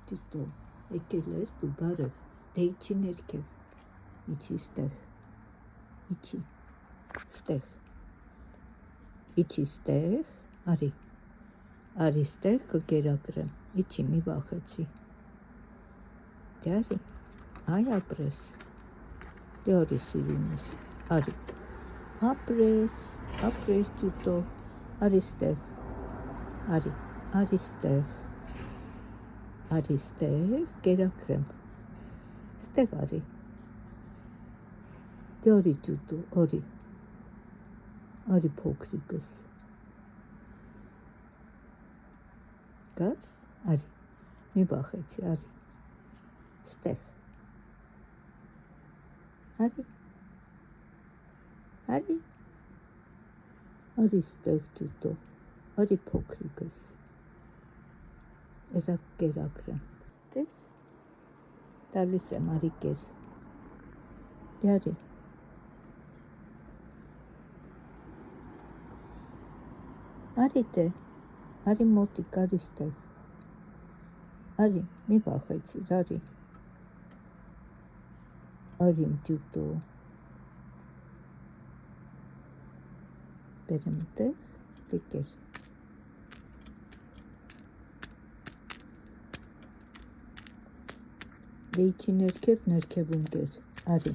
Ճուտո, եկել ես դու բարև, դե իջի ներքև, իջի ստեղ, իջի, ստեղ, իջի ստեղ, արի ստեղ կկերակրեմ, իջի մի վախեցի, դե արի, այ ապրես, դե արի սիրունիս, արի, ապրես ճուտո, արի ստեղ, արի ստեղ, կերակրեմ, ստեղ արի, դե արի ճուտո, արի փոքրիկս, գաս, արի, մի բախեցի, արի, ստեղ, արի ստեղ ճուտո, արի փոքրիկս, էսա կերակրեմ, տես, տալիս եմ, արի կեր, դե արի մոտիկ, արի ստեղ, արի, մի բախեցիր, արի իմ ճուտո, բերեմ տեղ, դե կեր, դե իջի ներքև, ներքևում կեր, արի,